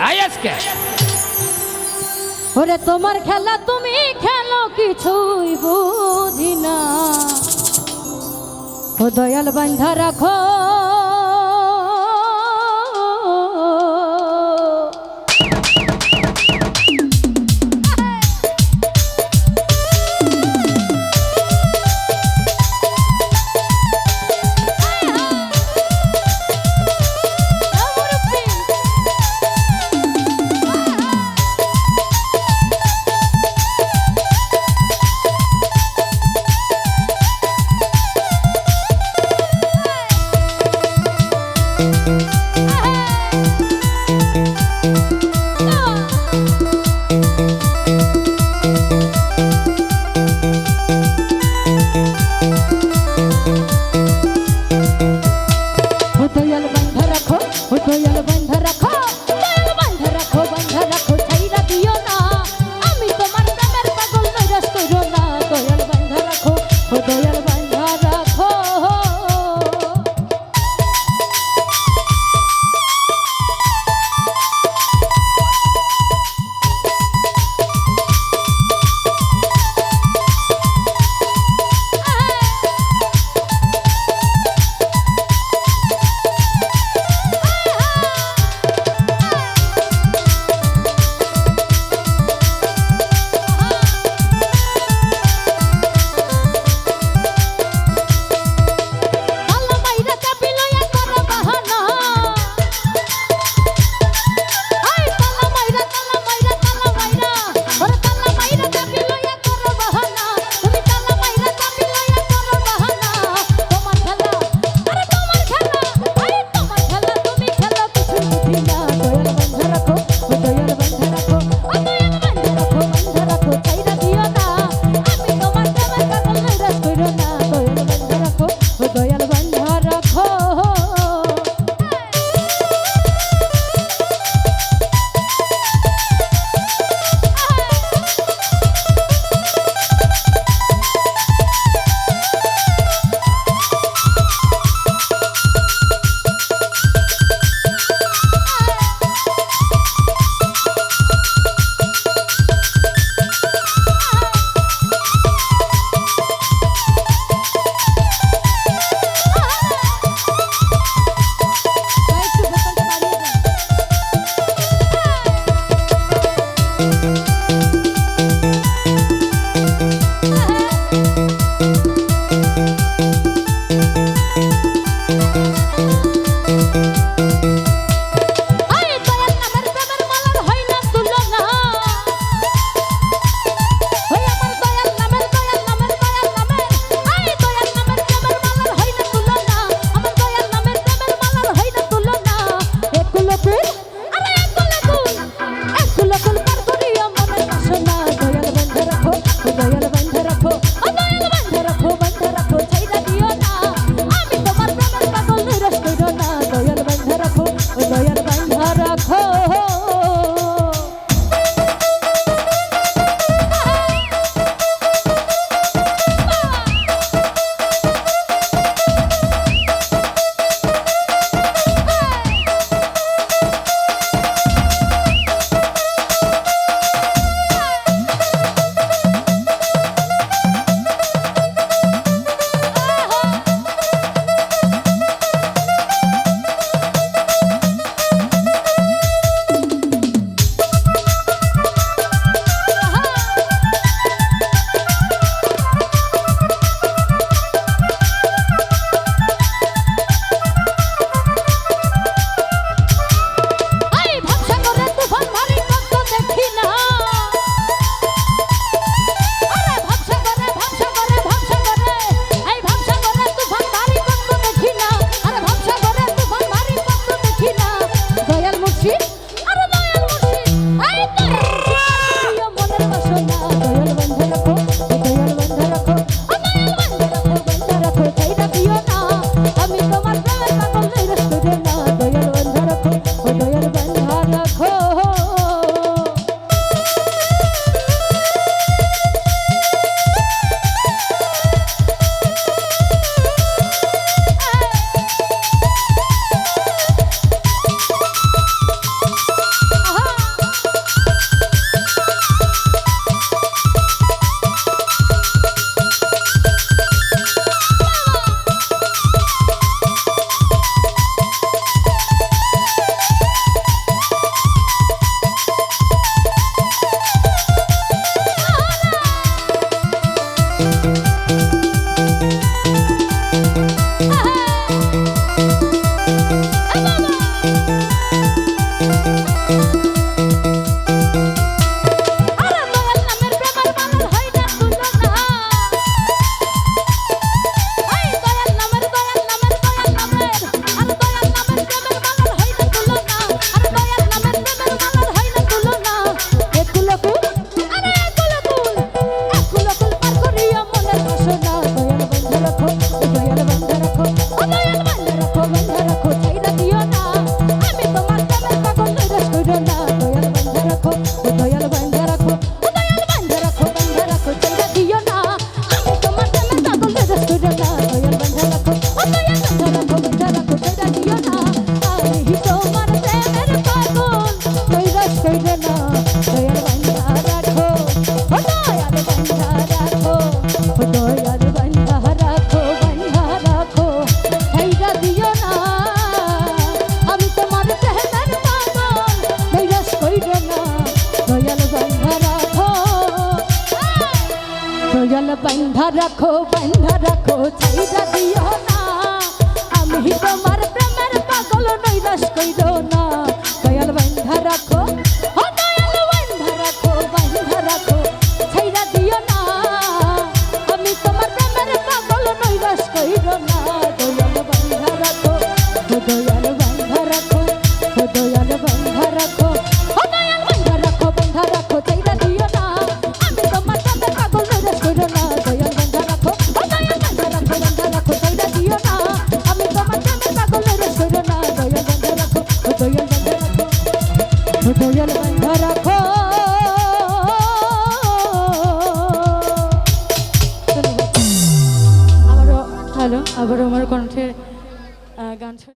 আজকে ওরে তোমার খেলা তুমি খেলো কিছুই বুঝি না ও দয়াল বান্ধা রাখো রাখো ও দয়াল বান্ধা রাখো ও দয়াল বান্ধা রাখো ছেড়ে দিও না আমি তোমার প্রেমের পাগল নৈরাশ কইরো না দয়াল বান্ধা রাখো ও দয়াল বান্ধা রাখো ছেড়ে দিও না আমি তোমার প্রেমের পাগল নৈরাশ কইরো না দয়াল বান্ধা রাখো ও দয়াল বান্ধা রাখো ও দয়াল বান্ধা রাখো ছেড়ে দিও না আমি তোমার প্রেমের পাগল নৈরাশ কইরো না দয়াল বান্ধা রাখো দয়াল বান্ধা রাখো ছাইরা দিও না আমি তোমার প্রেমের পাগল নৈরাশ কইরো না দয়াল বান্ধা রাখো ও দয়াল বান্ধা রাখো ছাইরা দিও না আমি তোমার প্রেমের পাগল নৈরাশ কইরো না দয়াল বান্ধা রাখো ও দয়াল বান্ধা রাখো ও দয়াল বান্ধা রাখো ও দয়াল বান্ধা রাখো ছাইরা দিও না আমি তোমার প্রেমের পাগল নৈরাশ কইরো না দয়াল বান্ধা রাখো ও দয়াল বান্ধা রাখো ছাইরা দিও না আমি তোমার প্রেমের পাগল নৈরাশ কইরো না দয়াল বান্ধা রাখো ও দয়াল বান্ধা রাখো ও দয়াল বান্ধা রাখো আবারও আমার কণ্ঠে গান